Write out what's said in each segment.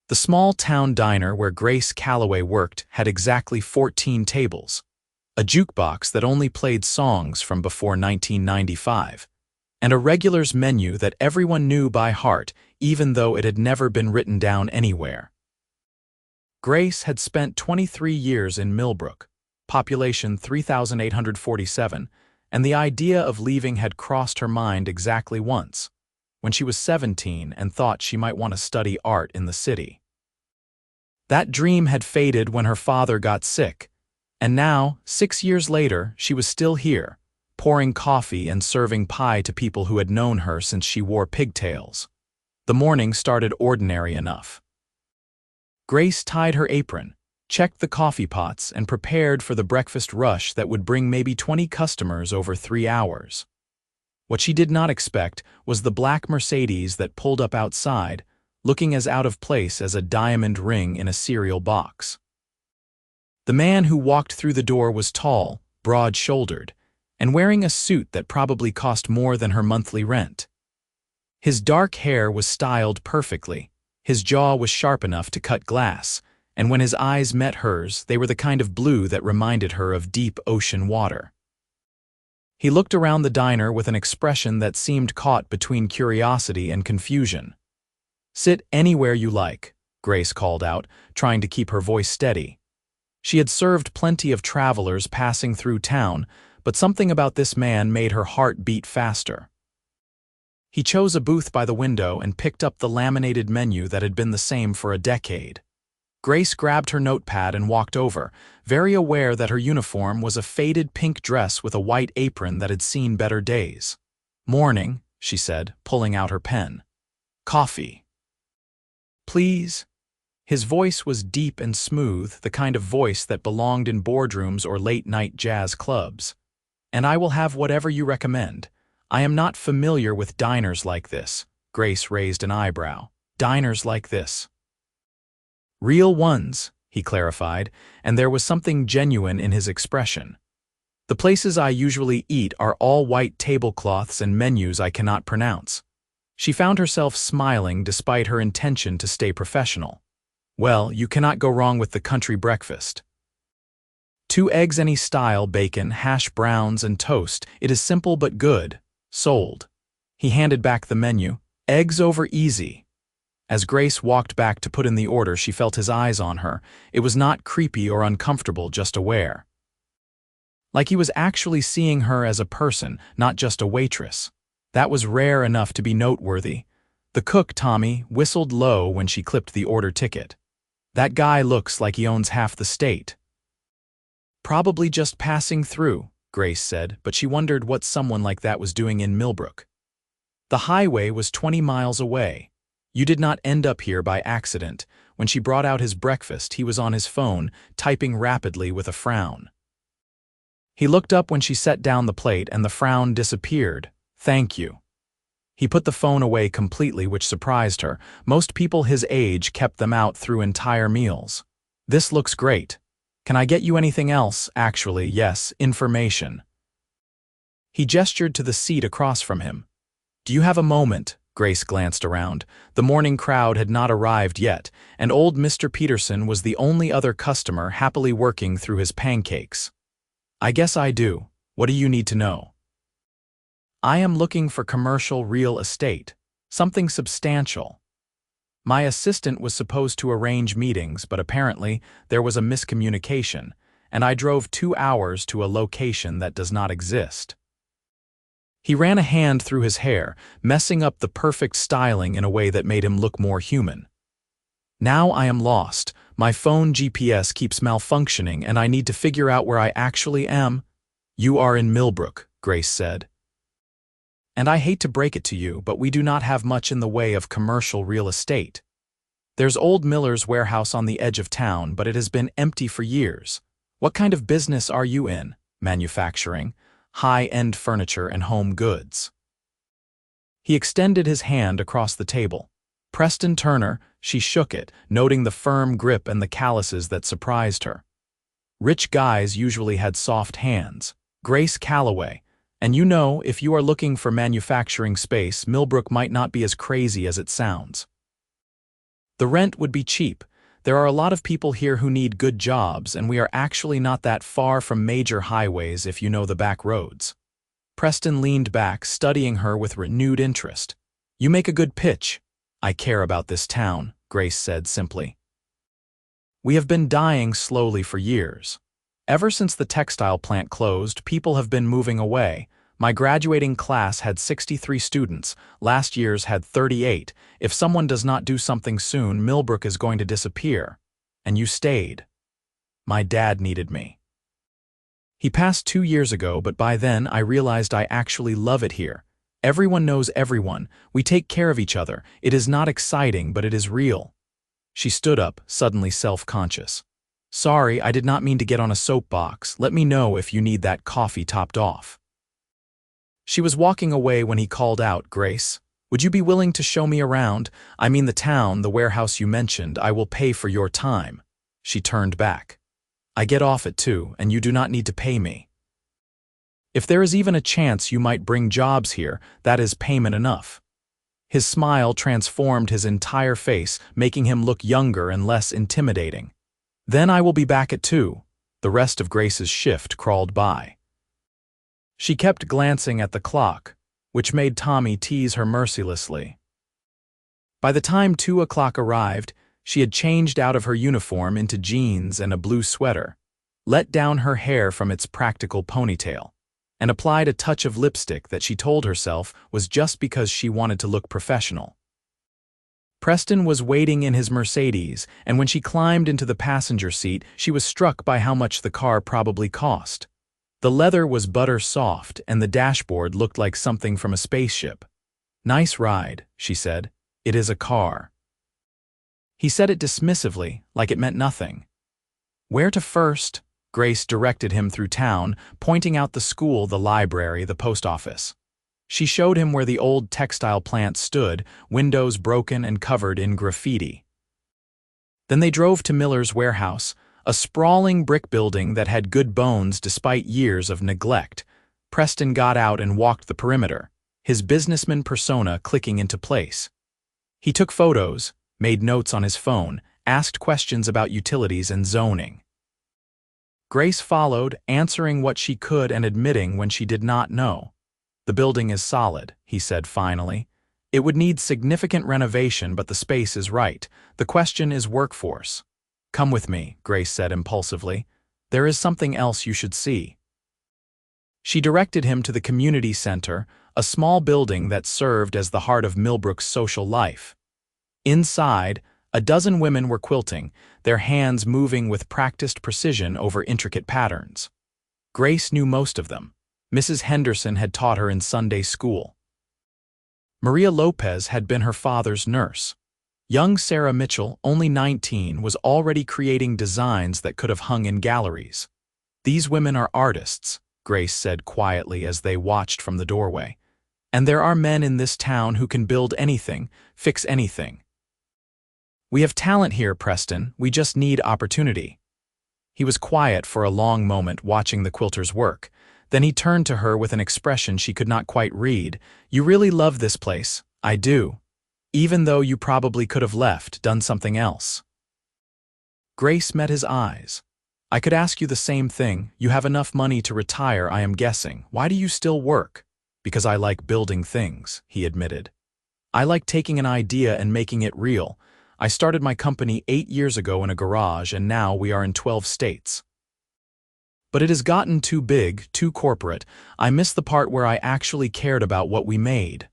The small-town diner where Grace Calloway worked had exactly 14 tables, a jukebox that only played songs from before 1995, and a regulars menu that everyone knew by heart even though it had never been written down anywhere. Grace had spent 23 years in Millbrook, population 3,847, and the idea of leaving had crossed her mind exactly once, when she was 17 and thought she might want to study art in the city. That dream had faded when her father got sick, and now, 6 years later, she was still here, pouring coffee and serving pie to people who had known her since she wore pigtails. The morning started ordinary enough. Grace tied her apron, checked the coffee pots, and prepared for the breakfast rush that would bring maybe 20 customers over 3 hours. What she did not expect was the black Mercedes that pulled up outside, looking as out of place as a diamond ring in a cereal box. The man who walked through the door was tall, broad-shouldered, and wearing a suit that probably cost more than her monthly rent. His dark hair was styled perfectly, his jaw was sharp enough to cut glass, and when his eyes met hers, they were the kind of blue that reminded her of deep ocean water. He looked around the diner with an expression that seemed caught between curiosity and confusion. "Sit anywhere you like," Grace called out, trying to keep her voice steady. She had served plenty of travelers passing through town, but something about this man made her heart beat faster. He chose a booth by the window and picked up the laminated menu that had been the same for a decade. Grace grabbed her notepad and walked over, very aware that her uniform was a faded pink dress with a white apron that had seen better days. "Morning," she said, pulling out her pen. "Coffee." "Please?" His voice was deep and smooth, the kind of voice that belonged in boardrooms or late-night jazz clubs. "And I will have whatever you recommend. I am not familiar with diners like this." Grace raised an eyebrow. "Diners like this." "Real ones," he clarified, and there was something genuine in his expression. "The places I usually eat are all white tablecloths and menus I cannot pronounce." She found herself smiling despite her intention to stay professional. "Well, you cannot go wrong with the country breakfast. 2 eggs any style, bacon, hash browns, and toast. It is simple but good. Sold." He handed back the menu. "Eggs over easy." As Grace walked back to put in the order, she felt his eyes on her. It was not creepy or uncomfortable, just aware. Like he was actually seeing her as a person, not just a waitress. That was rare enough to be noteworthy. The cook, Tommy, whistled low when she clipped the order ticket. "That guy looks like he owns half the state." "Probably just passing through," Grace said, but she wondered what someone like that was doing in Millbrook. The highway was 20 miles away. You did not end up here by accident. When she brought out his breakfast, he was on his phone, typing rapidly with a frown. He looked up when she set down the plate, and the frown disappeared. "Thank you." He put the phone away completely, which surprised her. Most people his age kept them out through entire meals. "This looks great. Can I get you anything else?" "Actually, yes, information." He gestured to the seat across from him. "Do you have a moment?" Grace glanced around. The morning crowd had not arrived yet, and old Mr. Peterson was the only other customer happily working through his pancakes. "I guess I do. What do you need to know?" "I am looking for commercial real estate. Something substantial. My assistant was supposed to arrange meetings, but apparently there was a miscommunication, and I drove 2 hours to a location that does not exist." He ran a hand through his hair, messing up the perfect styling in a way that made him look more human. "Now I am lost. My phone GPS keeps malfunctioning, and I need to figure out where I actually am." "You are in Millbrook," Grace said. "And I hate to break it to you, but we do not have much in the way of commercial real estate. There's old Miller's warehouse on the edge of town, but it has been empty for years. What kind of business are you in?" "Manufacturing. High-end furniture and home goods." He extended his hand across the table. "Preston Turner." She shook it, noting the firm grip and the calluses that surprised her. Rich guys usually had soft hands. "Grace Calloway. And you know, if you are looking for manufacturing space, Millbrook might not be as crazy as it sounds." The rent would be cheap. There are a lot of people here who need good jobs, and we are actually not that far from major highways if you know the back roads. Preston leaned back, studying her with renewed interest. You make a good pitch. I care about this town, Grace said simply. We have been dying slowly for years. Ever since the textile plant closed, people have been moving away. My graduating class had 63 students, last year's had 38. If someone does not do something soon, Millbrook is going to disappear. And you stayed. My dad needed me. He passed 2 years ago, but by then I realized I actually love it here. Everyone knows everyone. We take care of each other. It is not exciting, but it is real. She stood up, suddenly self-conscious. Sorry, I did not mean to get on a soapbox. Let me know if you need that coffee topped off. She was walking away when he called out, Grace, would you be willing to show me around? I mean the town, the warehouse you mentioned. I will pay for your time. She turned back. I get off at 2, and you do not need to pay me. If there is even a chance you might bring jobs here, that is payment enough. His smile transformed his entire face, making him look younger and less intimidating. Then I will be back at 2. The rest of Grace's shift crawled by. She kept glancing at the clock, which made Tommy tease her mercilessly. By the time 2 o'clock arrived, she had changed out of her uniform into jeans and a blue sweater, let down her hair from its practical ponytail, and applied a touch of lipstick that she told herself was just because she wanted to look professional. Preston was waiting in his Mercedes, and when she climbed into the passenger seat, she was struck by how much the car probably cost. The leather was butter soft, and the dashboard looked like something from a spaceship. Nice ride, she said. It is a car. He said it dismissively, like it meant nothing. Where to first? Grace directed him through town, pointing out the school, the library, the post office. She showed him where the old textile plant stood, windows broken and covered in graffiti. Then they drove to Miller's warehouse, a sprawling brick building that had good bones despite years of neglect. Preston got out and walked the perimeter, his businessman persona clicking into place. He took photos, made notes on his phone, asked questions about utilities and zoning. Grace followed, answering what she could and admitting when she did not know. The building is solid, he said finally. It would need significant renovation, but the space is right. The question is workforce. Come with me, Grace said impulsively. There is something else you should see. She directed him to the community center, a small building that served as the heart of Millbrook's social life. Inside, a dozen women were quilting, their hands moving with practiced precision over intricate patterns. Grace knew most of them. Mrs. Henderson had taught her in Sunday school. Maria Lopez had been her father's nurse. Young Sarah Mitchell, only 19, was already creating designs that could have hung in galleries. These women are artists, Grace said quietly as they watched from the doorway. And there are men in this town who can build anything, fix anything. We have talent here, Preston. We just need opportunity. He was quiet for a long moment watching the quilters work. Then he turned to her with an expression she could not quite read. You really love this place. I do. Even though you probably could have left, done something else. Grace met his eyes. I could ask you the same thing. You have enough money to retire, I am guessing. Why do you still work? Because I like building things, he admitted. I like taking an idea and making it real. I started my company 8 years ago in a garage, and now we are in 12 states. But it has gotten too big, too corporate. I miss the part where I actually cared about what we made.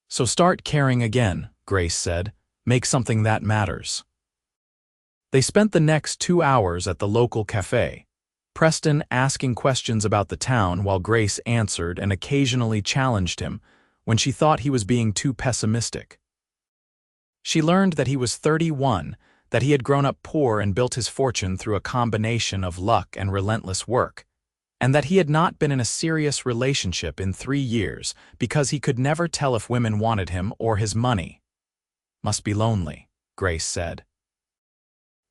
So start caring again, Grace said. Make something that matters. They spent the next 2 hours at the local cafe, Preston asking questions about the town while Grace answered and occasionally challenged him when she thought he was being too pessimistic. She learned that he was 31, that he had grown up poor and built his fortune through a combination of luck and relentless work, and that he had not been in a serious relationship in 3 years because he could never tell if women wanted him or his money. Must be lonely, Grace said.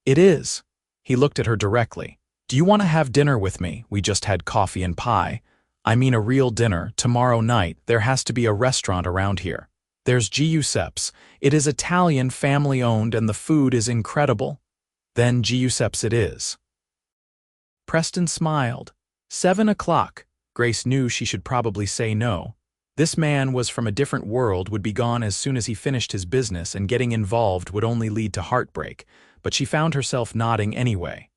It is. He looked at her directly. Do you want to have dinner with me? We just had coffee and pie. I mean a real dinner. Tomorrow night, there has to be a restaurant around here. There's Giuseppe's. It is Italian, family-owned, and the food is incredible. Then Giuseppe's it is. Preston smiled. 7 o'clock. Grace knew she should probably say no. This man was from a different world, would be gone as soon as he finished his business, and getting involved would only lead to heartbreak, but she found herself nodding anyway.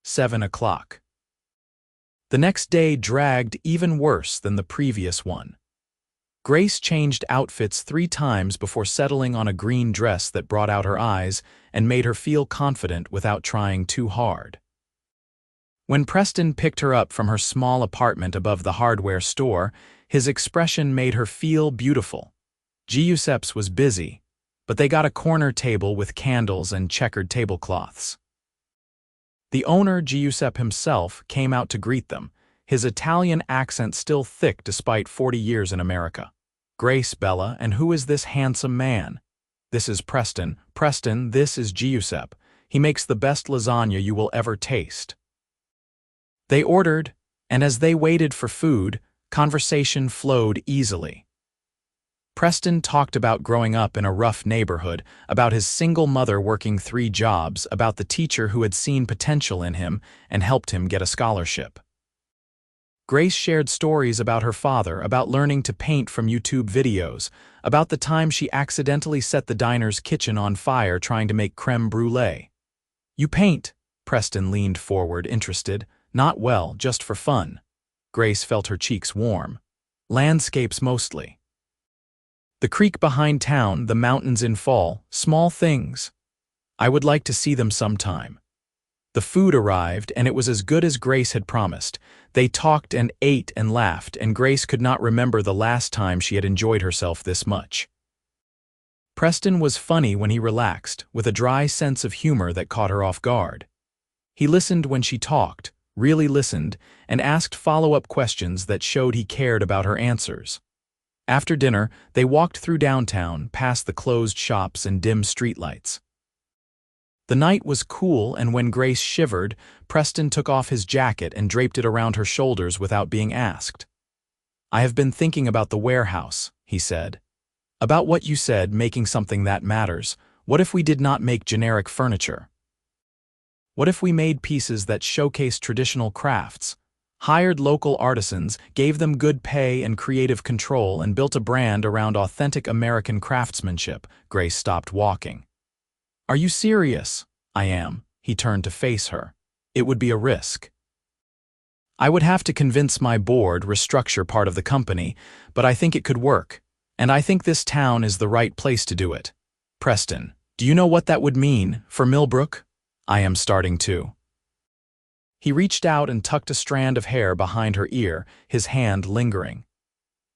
7 o'clock. The next day dragged even worse than the previous one. Grace changed outfits 3 times before settling on a green dress that brought out her eyes and made her feel confident without trying too hard. When Preston picked her up from her small apartment above the hardware store, his expression made her feel beautiful. Giuseppe's was busy, but they got a corner table with candles and checkered tablecloths. The owner, Giuseppe himself, came out to greet them, his Italian accent still thick despite 40 years in America. "Grace, Bella, and who is this handsome man?" "This is Preston. Preston, this is Giuseppe. He makes the best lasagna you will ever taste." They ordered, and as they waited for food, conversation flowed easily. Preston talked about growing up in a rough neighborhood, about his single mother working 3 jobs, about the teacher who had seen potential in him and helped him get a scholarship. Grace shared stories about her father, about learning to paint from YouTube videos, about the time she accidentally set the diner's kitchen on fire trying to make creme brulee. "You paint?" Preston leaned forward, interested. "Not well, just for fun." Grace felt her cheeks warm. "Landscapes mostly." "The creek behind town, the mountains in fall, small things. I would like to see them sometime." The food arrived, and it was as good as Grace had promised. They talked and ate and laughed, and Grace could not remember the last time she had enjoyed herself this much. Preston was funny when he relaxed, with a dry sense of humor that caught her off guard. He listened when she talked, really listened, and asked follow-up questions that showed he cared about her answers. After dinner, they walked through downtown, past the closed shops and dim streetlights. The night was cool, and when Grace shivered, Preston took off his jacket and draped it around her shoulders without being asked. "I have been thinking about the warehouse," he said. "About what you said, making something that matters. What if we did not make generic furniture? What if we made pieces that showcase traditional crafts, hired local artisans, gave them good pay and creative control, and built a brand around authentic American craftsmanship?" Grace stopped walking. "Are you serious?" "I am." He turned to face her. "It would be a risk. I would have to convince my board, restructure part of the company, but I think it could work, and I think this town is the right place to do it." "Preston, do you know what that would mean for Millbrook?" "I am starting to." He reached out and tucked a strand of hair behind her ear, his hand lingering.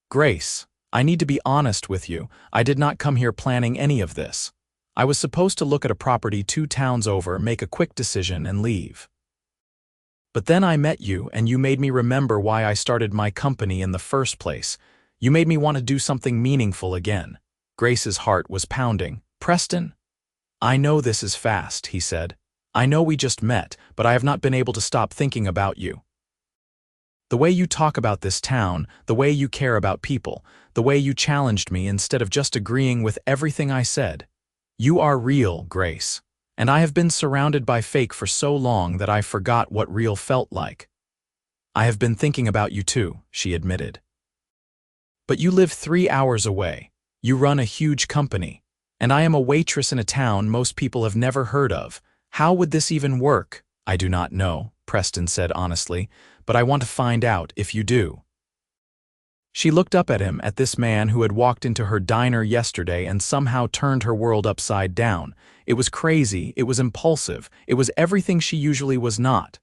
"Grace, I need to be honest with you. I did not come here planning any of this. I was supposed to look at a property 2 towns over, make a quick decision, and leave. But then I met you, and you made me remember why I started my company in the first place. You made me want to do something meaningful again." Grace's heart was pounding. "Preston, I know this is fast," he said. "I know we just met, but I have not been able to stop thinking about you. The way you talk about this town, the way you care about people, the way you challenged me instead of just agreeing with everything I said. You are real, Grace, and I have been surrounded by fake for so long that I forgot what real felt like." "I have been thinking about you too," she admitted. "But you live 3 hours away. You run a huge company, and I am a waitress in a town most people have never heard of. How would this even work?" "I do not know," Preston said honestly, "but I want to find out if you do." She looked up at him, at this man who had walked into her diner yesterday and somehow turned her world upside down. It was crazy, it was impulsive, it was everything she usually was not.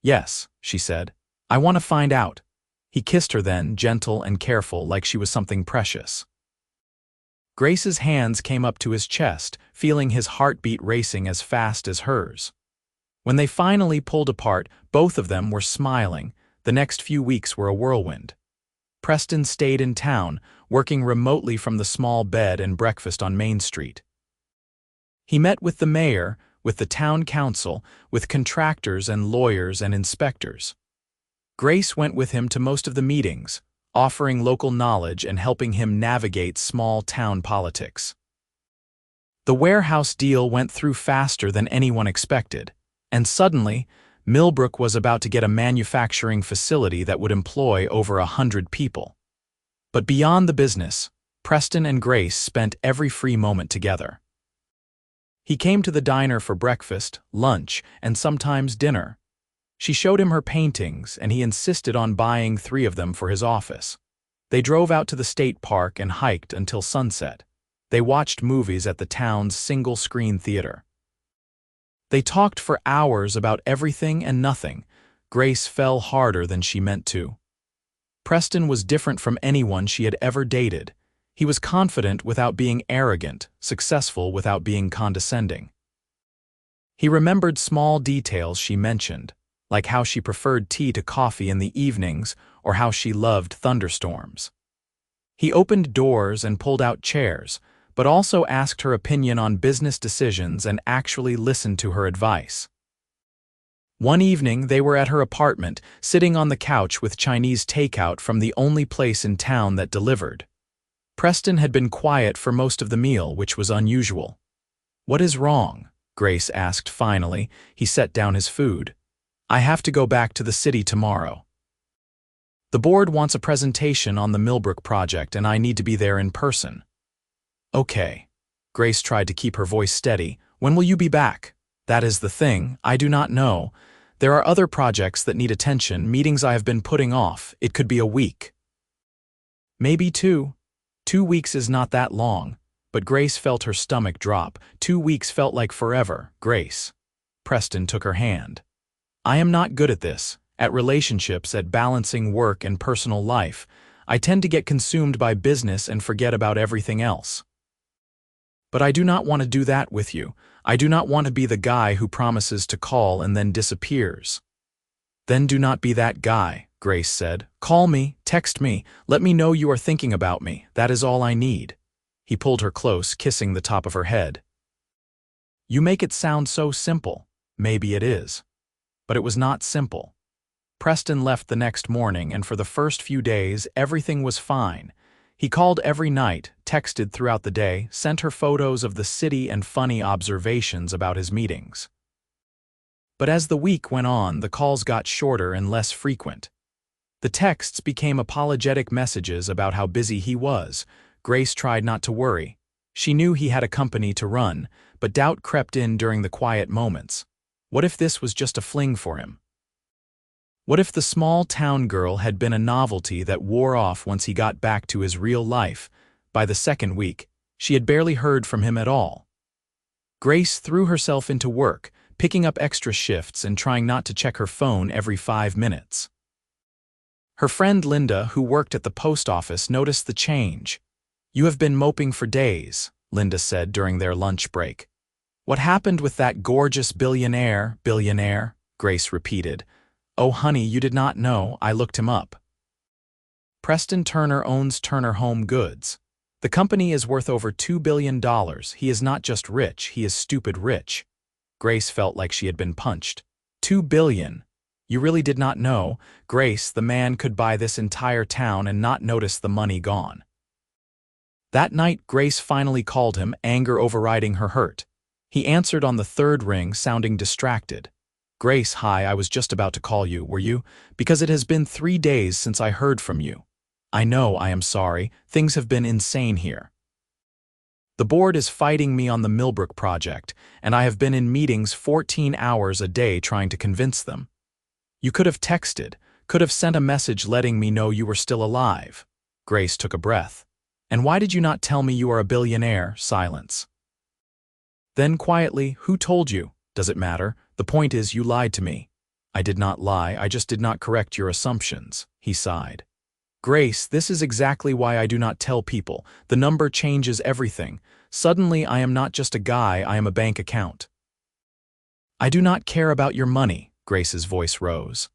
"Yes," she said. "I want to find out." He kissed her then, gentle and careful, like she was something precious. Grace's hands came up to his chest, feeling his heartbeat racing as fast as hers. When they finally pulled apart, both of them were smiling. The next few weeks were a whirlwind. Preston stayed in town, working remotely from the small bed and breakfast on Main Street. He met with the mayor, with the town council, with contractors and lawyers and inspectors. Grace went with him to most of the meetings, offering local knowledge and helping him navigate small-town politics. The warehouse deal went through faster than anyone expected, and suddenly, Millbrook was about to get a manufacturing facility that would employ over 100 people. But beyond the business, Preston and Grace spent every free moment together. He came to the diner for breakfast, lunch, and sometimes dinner. She showed him her paintings, and he insisted on buying 3 of them for his office. They drove out to the state park and hiked until sunset. They watched movies at the town's single-screen theater. They talked for hours about everything and nothing. Grace fell harder than she meant to. Preston was different from anyone she had ever dated. He was confident without being arrogant, successful without being condescending. He remembered small details she mentioned, like how she preferred tea to coffee in the evenings or how she loved thunderstorms. He opened doors and pulled out chairs, but also asked her opinion on business decisions and actually listened to her advice. One evening, they were at her apartment, sitting on the couch with Chinese takeout from the only place in town that delivered. Preston had been quiet for most of the meal, which was unusual. "What is wrong?" Grace asked finally. He set down his food. "I have to go back to the city tomorrow. The board wants a presentation on the Millbrook project, and I need to be there in person." "Okay." Grace tried to keep her voice steady. "When will you be back?" "That is the thing. I do not know. There are other projects that need attention, meetings I have been putting off. It could be a week. Maybe 2. 2 weeks is not that long." But Grace felt her stomach drop. 2 weeks felt like forever. "Grace." Preston took her hand. "I am not good at this, at relationships, at balancing work and personal life. I tend to get consumed by business and forget about everything else. But I do not want to do that with you. I do not want to be the guy who promises to call and then disappears." "Then do not be that guy," Grace said. "Call me, text me, let me know you are thinking about me. That is all I need." He pulled her close, kissing the top of her head. "You make it sound so simple." Maybe it is. But it was not simple. Preston left the next morning, and for the first few days, everything was fine. He called every night, texted throughout the day, sent her photos of the city and funny observations about his meetings. But as the week went on, the calls got shorter and less frequent. The texts became apologetic messages about how busy he was. Grace tried not to worry. She knew he had a company to run, but doubt crept in during the quiet moments. What if this was just a fling for him? What if the small-town girl had been a novelty that wore off once he got back to his real life? By the second week, she had barely heard from him at all. Grace threw herself into work, picking up extra shifts and trying not to check her phone every 5 minutes. Her friend Linda, who worked at the post office, noticed the change. "You have been moping for days," Linda said during their lunch break. "What happened with that gorgeous billionaire?" "Billionaire," Grace repeated. "Oh, honey, you did not know. I looked him up. Preston Turner owns Turner Home Goods. The company is worth over $2 billion. He is not just rich, he is stupid rich." Grace felt like she had been punched. $2 billion. You really did not know? Grace, the man could buy this entire town and not notice the money gone. That night, Grace finally called him, anger overriding her hurt. He answered on the 3rd ring, sounding distracted. "Grace, hi, I was just about to call you, were you? Because it has been 3 days since I heard from you. I know, I am sorry, things have been insane here. The board is fighting me on the Millbrook project, and I have been in meetings 14 hours a day trying to convince them. You could have texted, could have sent a message letting me know you were still alive." Grace took a breath. "And why did you not tell me you are a billionaire?" Silence. Then quietly, "Who told you? Does it matter? The point is, you lied to me." "I did not lie, I just did not correct your assumptions," he sighed. "Grace, this is exactly why I do not tell people. The number changes everything. Suddenly I am not just a guy, I am a bank account." "I do not care about your money," Grace's voice rose.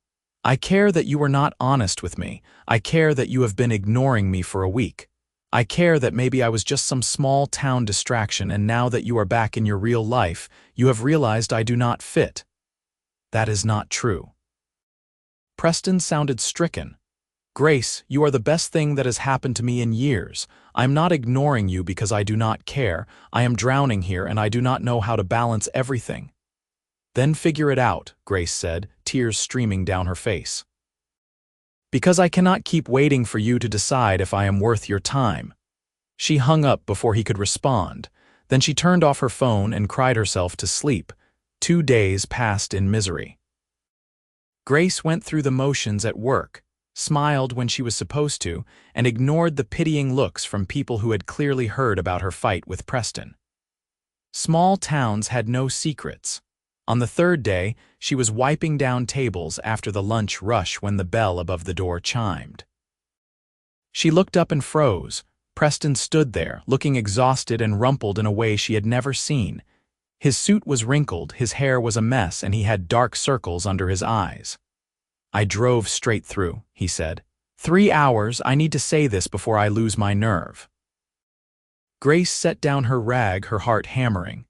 "I care that you were not honest with me. I care that you have been ignoring me for a week. I care that maybe I was just some small-town distraction, and now that you are back in your real life, you have realized I do not fit." "That is not true." Preston sounded stricken. Grace, you are the best thing that has happened to me in years. I am not ignoring you because I do not care. I am drowning here and I do not know how to balance everything. Then figure it out, Grace said, tears streaming down her face. Because I cannot keep waiting for you to decide if I am worth your time. She hung up before he could respond. Then she turned off her phone and cried herself to sleep. 2 days passed in misery. Grace went through the motions at work, smiled when she was supposed to, and ignored the pitying looks from people who had clearly heard about her fight with Preston. Small towns had no secrets. On the 3rd day, she was wiping down tables after the lunch rush when the bell above the door chimed. She looked up and froze. Preston stood there, looking exhausted and rumpled in a way she had never seen. His suit was wrinkled, his hair was a mess, and he had dark circles under his eyes. I drove straight through, he said. 3 hours, I need to say this before I lose my nerve. Grace set down her rag, her heart hammering.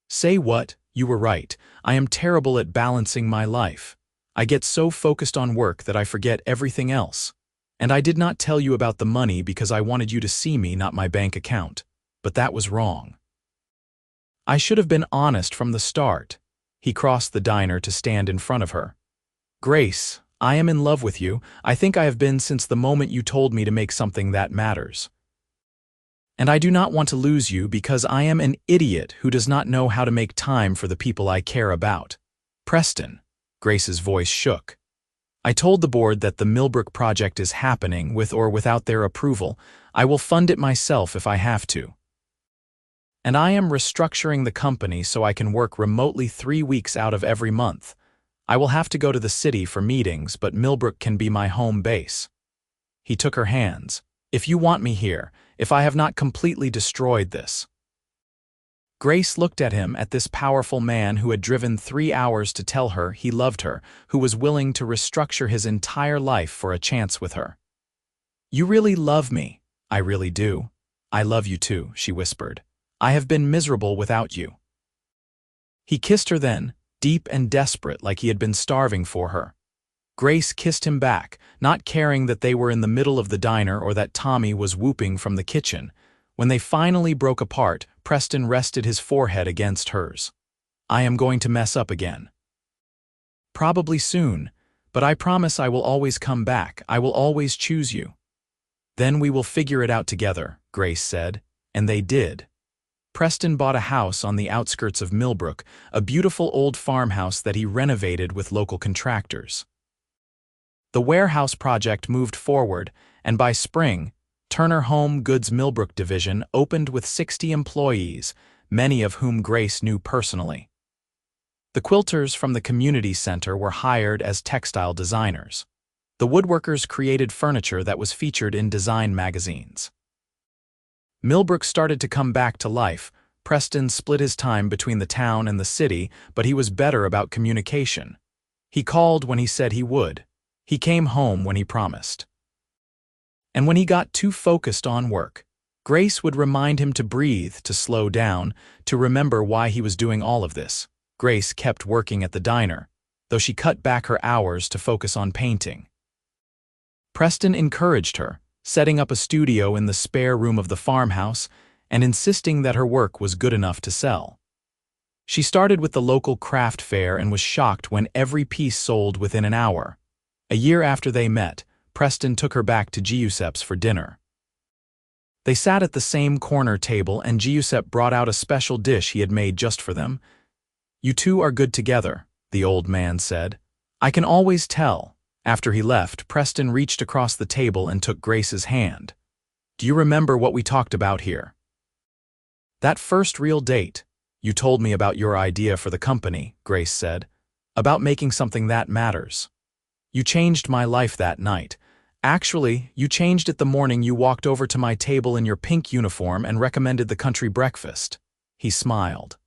Say what? You were right. I am terrible at balancing my life. I get so focused on work that I forget everything else. And I did not tell you about the money because I wanted you to see me, not my bank account. But that was wrong. I should have been honest from the start. He crossed the diner to stand in front of her. Grace, I am in love with you. I think I have been since the moment you told me to make something that matters. And I do not want to lose you because I am an idiot who does not know how to make time for the people I care about. Preston, Grace's voice shook. I told the board that the Millbrook project is happening with or without their approval. I will fund it myself if I have to. And I am restructuring the company so I can work remotely 3 weeks out of every month. I will have to go to the city for meetings, but Millbrook can be my home base. He took her hands. If you want me here, if I have not completely destroyed this. Grace looked at him, at this powerful man who had driven 3 hours to tell her he loved her, who was willing to restructure his entire life for a chance with her. You really love me. I really do. I love you too, she whispered. I have been miserable without you. He kissed her then, deep and desperate, like he had been starving for her. Grace kissed him back, not caring that they were in the middle of the diner or that Tommy was whooping from the kitchen. When they finally broke apart, Preston rested his forehead against hers. I am going to mess up again. Probably soon, but I promise I will always come back. I will always choose you. Then we will figure it out together, Grace said, and they did. Preston bought a house on the outskirts of Millbrook, a beautiful old farmhouse that he renovated with local contractors. The warehouse project moved forward, and by spring, Turner Home Goods Millbrook division opened with 60 employees, many of whom Grace knew personally. The quilters from the community center were hired as textile designers. The woodworkers created furniture that was featured in design magazines. Millbrook started to come back to life. Preston split his time between the town and the city, but he was better about communication. He called when he said he would. He came home when he promised. And when he got too focused on work, Grace would remind him to breathe, to slow down, to remember why he was doing all of this. Grace kept working at the diner, though she cut back her hours to focus on painting. Preston encouraged her, setting up a studio in the spare room of the farmhouse and insisting that her work was good enough to sell. She started with the local craft fair and was shocked when every piece sold within an hour. A year after they met, Preston took her back to Giuseppe's for dinner. They sat at the same corner table and Giuseppe brought out a special dish he had made just for them. You two are good together, the old man said. I can always tell. After he left, Preston reached across the table and took Grace's hand. Do you remember what we talked about here? That first real date. You told me about your idea for the company, Grace said. About making something that matters. You changed my life that night. Actually, you changed it the morning you walked over to my table in your pink uniform and recommended the country breakfast. He smiled.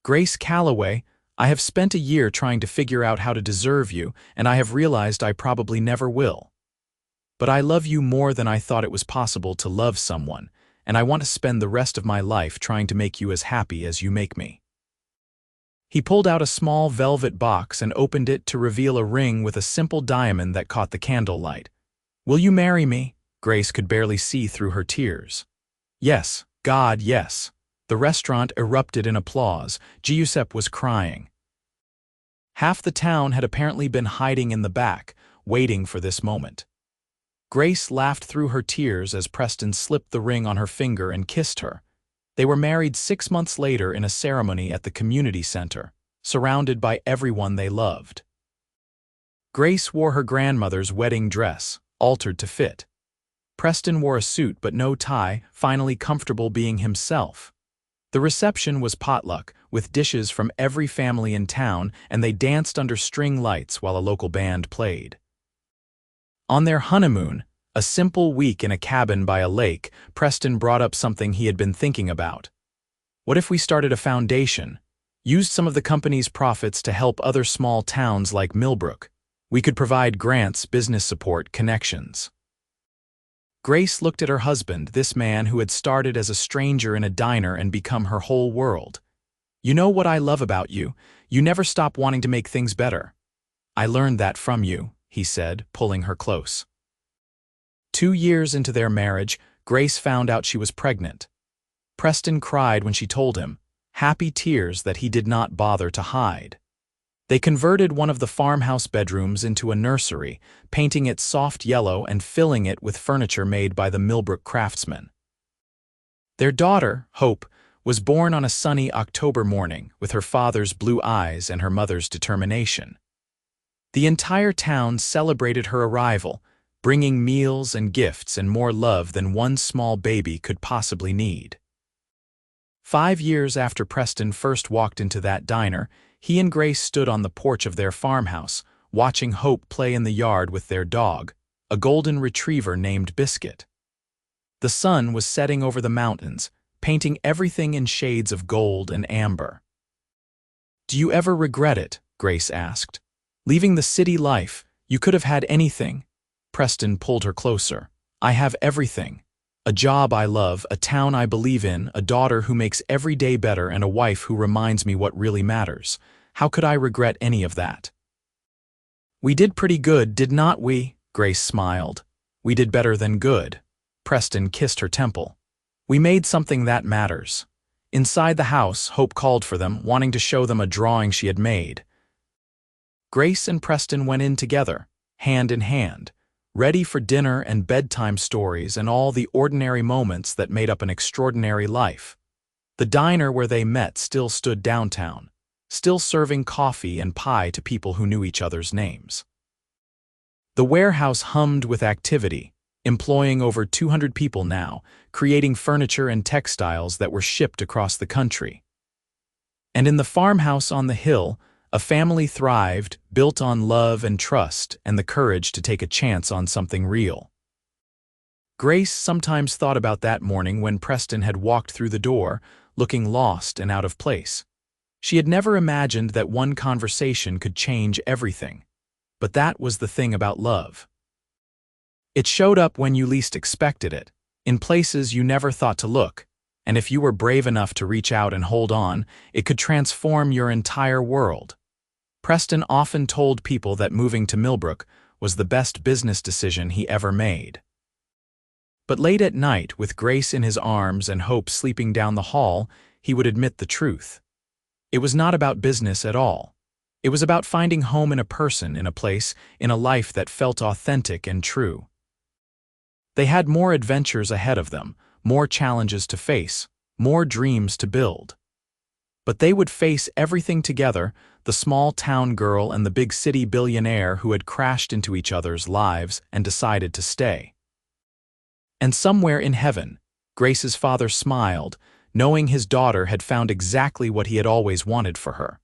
Grace Calloway, I have spent a year trying to figure out how to deserve you, and I have realized I probably never will. But I love you more than I thought it was possible to love someone, and I want to spend the rest of my life trying to make you as happy as you make me. He pulled out a small velvet box and opened it to reveal a ring with a simple diamond that caught the candlelight. Will you marry me? Grace could barely see through her tears. Yes, God, yes. The restaurant erupted in applause. Giuseppe was crying. Half the town had apparently been hiding in the back, waiting for this moment. Grace laughed through her tears as Preston slipped the ring on her finger and kissed her. They were married 6 months later in a ceremony at the community center, surrounded by everyone they loved. Grace wore her grandmother's wedding dress, altered to fit. Preston wore a suit but no tie, finally comfortable being himself. The reception was potluck, with dishes from every family in town, and they danced under string lights while a local band played. On their honeymoon, a simple week in a cabin by a lake, Preston brought up something he had been thinking about. What if we started a foundation, used some of the company's profits to help other small towns like Millbrook? We could provide grants, business support, connections. Grace looked at her husband, this man who had started as a stranger in a diner and become her whole world. You know what I love about you? You never stop wanting to make things better. I learned that from you, he said, pulling her close. 2 years into their marriage, Grace found out she was pregnant. Preston cried when she told him, happy tears that he did not bother to hide. They converted one of the farmhouse bedrooms into a nursery, painting it soft yellow and filling it with furniture made by the Millbrook craftsmen. Their daughter, Hope, was born on a sunny October morning with her father's blue eyes and her mother's determination. The entire town celebrated her arrival, bringing meals and gifts and more love than one small baby could possibly need. 5 years after Preston first walked into that diner, he and Grace stood on the porch of their farmhouse, watching Hope play in the yard with their dog, a golden retriever named Biscuit. The sun was setting over the mountains, painting everything in shades of gold and amber. Do you ever regret it? Grace asked. Leaving the city life, you could have had anything. Preston pulled her closer. I have everything. A job I love, a town I believe in, a daughter who makes every day better, and a wife who reminds me what really matters. How could I regret any of that? We did pretty good, did not we? Grace smiled. We did better than good. Preston kissed her temple. We made something that matters. Inside the house, Hope called for them, wanting to show them a drawing she had made. Grace and Preston went in together, hand in hand, ready for dinner and bedtime stories and all the ordinary moments that made up an extraordinary life. The diner where they met still stood downtown, still serving coffee and pie to people who knew each other's names. The warehouse hummed with activity, employing over 200 people now, creating furniture and textiles that were shipped across the country. And in the farmhouse on the hill, a family thrived, built on love and trust and the courage to take a chance on something real. Grace sometimes thought about that morning when Preston had walked through the door, looking lost and out of place. She had never imagined that one conversation could change everything. But that was the thing about love. It showed up when you least expected it, in places you never thought to look, and if you were brave enough to reach out and hold on, it could transform your entire world. Preston often told people that moving to Millbrook was the best business decision he ever made. But late at night, with Grace in his arms and Hope sleeping down the hall, he would admit the truth. It was not about business at all. It was about finding home in a person, in a place, in a life that felt authentic and true. They had more adventures ahead of them, more challenges to face, more dreams to build. But they would face everything together, the small town girl and the big city billionaire who had crashed into each other's lives and decided to stay. And somewhere in heaven, Grace's father smiled, knowing his daughter had found exactly what he had always wanted for her.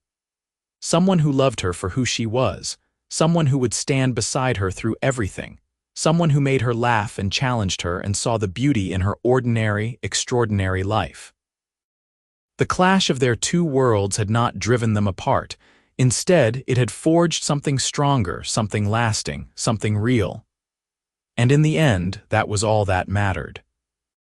Someone who loved her for who she was, someone who would stand beside her through everything, someone who made her laugh and challenged her and saw the beauty in her ordinary, extraordinary life. The clash of their two worlds had not driven them apart. Instead, it had forged something stronger, something lasting, something real. And in the end, that was all that mattered.